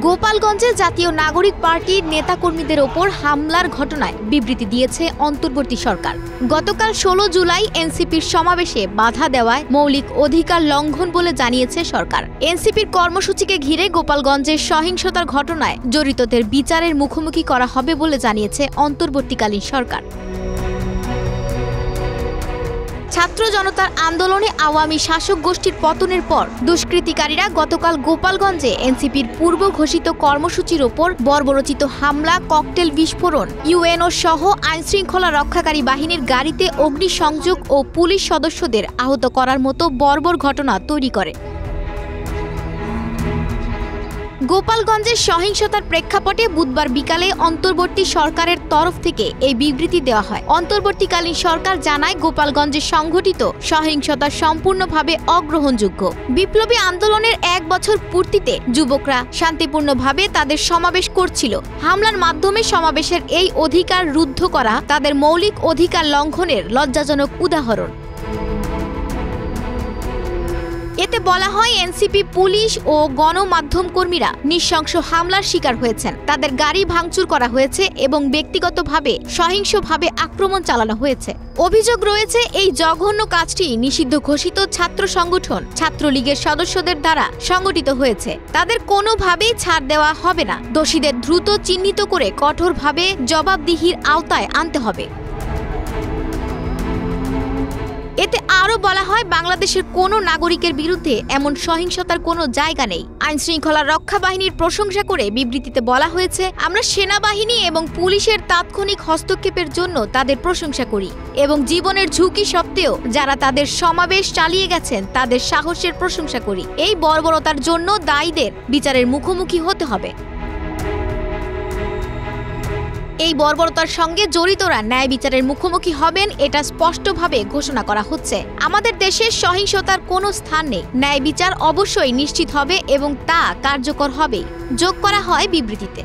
গোপালগঞ্জে জাতীয় নাগরিক পার্টির নেতাকর্মীদের ওপর হামলার ঘটনায় বিবৃতি দিয়েছে অন্তর্বর্তী সরকার। গতকাল 16 জুলাই এনসিপির সমাবেশে বাধা দেওয়ায় মৌলিক অধিকার লঙ্ঘন বলে জানিয়েছে সরকার। এনসিপির কর্মসূচিকে ঘিরে গোপালগঞ্জের সহিংসতার ঘটনায় জড়িতদের বিচারের মুখোমুখি করা হবে বলে জানিয়েছে অন্তর্বর্তীকালীন সরকার। ছাত্র জনতার আন্দোলনে আওয়ামী শাসক গোষ্ঠীর পতনের পর দুষ্কৃতিকারীরা গতকাল গোপালগঞ্জে এনসিপির পূর্ব ঘোষিত কর্মসূচির ওপর বর্বরচিত হামলা, ককটেল বিস্ফোরণ, ইউএনও সহ আইনশৃঙ্খলা রক্ষাকারী বাহিনীর গাড়িতে অগ্নিসংযোগ ও পুলিশ সদস্যদের আহত করার মতো বর্বর ঘটনা তৈরি করে। গোপালগঞ্জের সহিংসতার প্রেক্ষাপটে বুধবার বিকালে অন্তর্বর্তী সরকারের তরফ থেকে এই বিবৃতি দেওয়া হয়। অন্তর্বর্তীকালীন সরকার জানায়, গোপালগঞ্জে সংঘটিত সহিংসতা সম্পূর্ণভাবে অগ্রহণযোগ্য। বিপ্লবী আন্দোলনের 1 বছর পূর্তিতে যুবকরা শান্তিপূর্ণভাবে তাদের সমাবেশ করছিল। হামলার মাধ্যমে সমাবেশের এই অধিকার রুদ্ধ করা তাদের মৌলিক অধিকার লঙ্ঘনের লজ্জাজনক উদাহরণ। এতে বলা হয়, এনসিপি, পুলিশ ও গণমাধ্যম কর্মীরা নৃশংস হামলার শিকার হয়েছেন। তাদের গাড়ি ভাঙচুর করা হয়েছে এবং ব্যক্তিগতভাবে সহিংসভাবে আক্রমণ চালানো হয়েছে। অভিযোগ রয়েছে, এই জঘন্য কাজটি নিষিদ্ধ ঘোষিত ছাত্র সংগঠন ছাত্রলীগের সদস্যদের দ্বারা সংগঠিত হয়েছে। তাদের কোনোভাবেই ছাড় দেওয়া হবে না। দোষীদের দ্রুত চিহ্নিত করে কঠোরভাবে জবাবদিহির আওতায় আনতে হবে। এতে আরও বলা হয়, বাংলাদেশের কোনো নাগরিকের বিরুদ্ধে এমন সহিংসতার কোনো জায়গা নেই। আইনশৃঙ্খলা রক্ষা বাহিনীর প্রশংসা করে বিবৃতিতে বলা হয়েছে, আমরা সেনাবাহিনী এবং পুলিশের তাৎক্ষণিক হস্তক্ষেপের জন্য তাদের প্রশংসা করি এবং জীবনের ঝুঁকি সত্ত্বেও যারা তাদের সমাবেশ চালিয়ে গেছেন তাদের সাহসের প্রশংসা করি। এই বর্বরতার জন্য দায়ীদের বিচারের মুখোমুখি হতে হবে। এই বর্বরতার সঙ্গে জড়িতরা ন্যায় বিচারের মুখোমুখি হবেন, এটা স্পষ্টভাবে ঘোষণা করা হচ্ছে। আমাদের দেশের সহিংসতার কোনো স্থান নেই। ন্যায় বিচার অবশ্যই নিশ্চিত হবে এবং তা কার্যকর হবে, যোগ করা হয় বিবৃতিতে।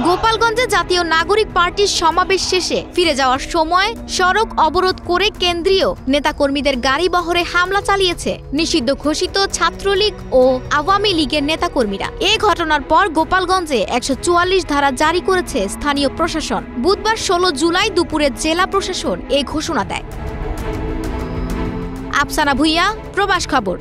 গোপালগঞ্জে জাতীয় নাগরিক পার্টির সমাবেশ শেষে ফিরে যাওয়ার সময় সড়ক অবরোধ করে কেন্দ্রীয় নেতাকর্মীদের গাড়ি বহরে হামলা চালিয়েছে নিষিদ্ধ ঘোষিত ছাত্রলীগ ও আওয়ামী লীগের নেতাকর্মীরা। এ ঘটনার পর গোপালগঞ্জে 144 ধারা জারি করেছে স্থানীয় প্রশাসন। বুধবার 16 জুলাই দুপুরে জেলা প্রশাসন এ ঘোষণা দেয়। আফসানা ভুইয়া, প্রবাস খবর।